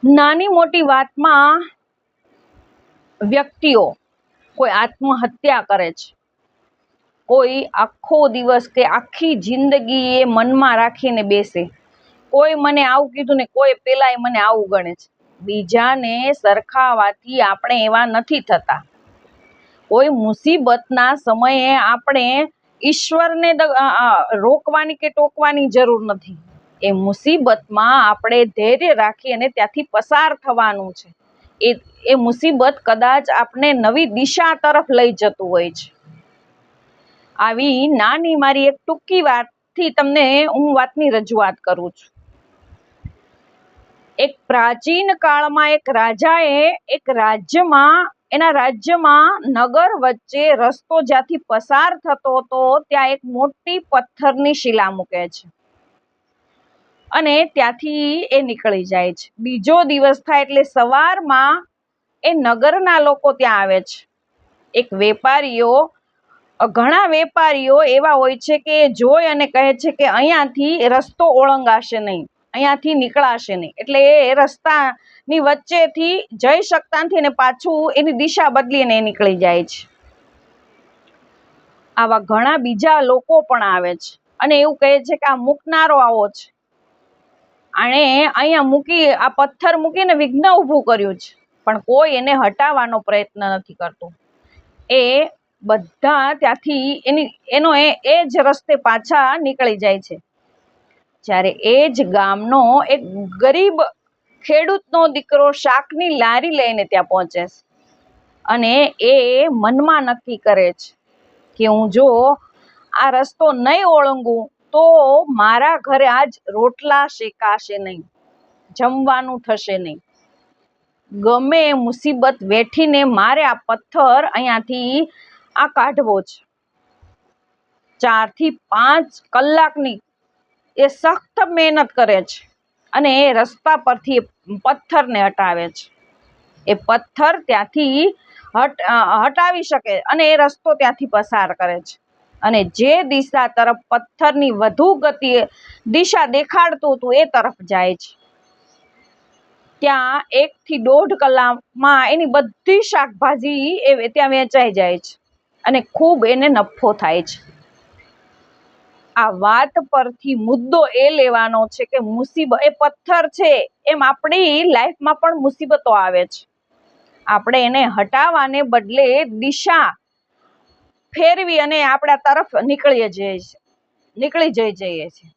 નાની મોટી વાતમાં વ્યક્તિઓ કોઈ આત્મહત્યા કરે છે, કોઈ આખો દિવસ કે આખી જિંદગી એ મનમાં રાખીને બેસે, કોઈ મને આવું કીધું ને કોઈ પેલા મને આવું ગણે છે. બીજાને સરખાવાથી આપણે એવા નથી થતા. કોઈ મુસીબતના સમયે આપણે ઈશ્વરને રોકવાની કે ટોકવાની જરૂર નથી. એ મુસીબતમાં આપણે ધૈર્ય રાખી અને ત્યાંથી પસાર થવાનું છે. એ મુસીબત કદાચ આપણે નવી દિશા તરફ લઈ જતું હોય છે. આવી નાની મારી એક ટૂંકી વાતથી તમને હું વાતની રજૂઆત કરું છું. એક પ્રાચીન કાળમાં એક રાજાએ એના રાજ્યમાં નગર વચ્ચે રસ્તો જ્યાંથી પસાર થતો હતો ત્યાં એક મોટી પથ્થરની શિલા મૂકે છે અને ત્યાંથી એ નીકળી જાય છે. બીજો દિવસ થાય એટલે સવારમાં એ નગરના લોકો ત્યાં આવે છે. ઘણા વેપારીઓ એવા હોય છે કે જોઈ અને કહે છે કે અહીંયાથી રસ્તો ઓળંગાશે નહીં, અહીંયાથી નીકળાશે નહીં. એટલે એ રસ્તાની વચ્ચેથી જઈ શકતા નથી અને પાછું એની દિશા બદલીને એ નીકળી જાય છે. આવા ઘણા બીજા લોકો પણ આવે છે અને એવું કહે છે કે આ મૂકનારો આવો છે, આણે અહીંયા આ પથ્થર મૂકીને વિઘ્ન ઊભું કર્યું છે, પણ કોઈ એને હટાવવાનો પ્રયત્ન નથી કરતું. એ બધા ત્યાંથી એ જ રસ્તે પાછા નીકળી જાય છે. જ્યારે એ જ ગામનો એક ગરીબ ખેડૂતનો દીકરો શાકની લારી લઈને ત્યાં પહોંચે છે અને એ મનમાં નક્કી કરે છે કે હું જો આ રસ્તો નહીં ઓળંગું તો મારા ઘરે આજ રોટલા શેકાશે નહીં, જમવાનું થશે નહીં. ગમે એ મુસીબત વેઠીને મારે આ પથ્થર અહીંયાથી કાઢવો છે. 4 થી 5 કલાકની એ સખત મહેનત કરે છે અને એ રસ્તા પરથી પથ્થરને હટાવે છે. એ પથ્થર ત્યાંથી હટાવી શકે અને એ રસ્તો ત્યાંથી પસાર કરે છે અને જે દિશા તરફ પથ્થરની વધુ દિશા દેખાડતું હતું એ તરફ જાય છે. ત્યાં 1 થી 1.5 કલાકમાં એની બધી શાકભાજી ત્યાં વેચાઈ જાય છે અને ખૂબ એને નફો થાય છે. આ વાત પરથી મુદ્દો એ લેવાનો છે કે મુસીબત એ પથ્થર છે, એમ આપણી લાઈફમાં પણ મુસીબતો આવે છે. આપણે એને હટાવવાને બદલે દિશા ફેરવી અને આપણા તરફ નીકળી જઈએ છીએ.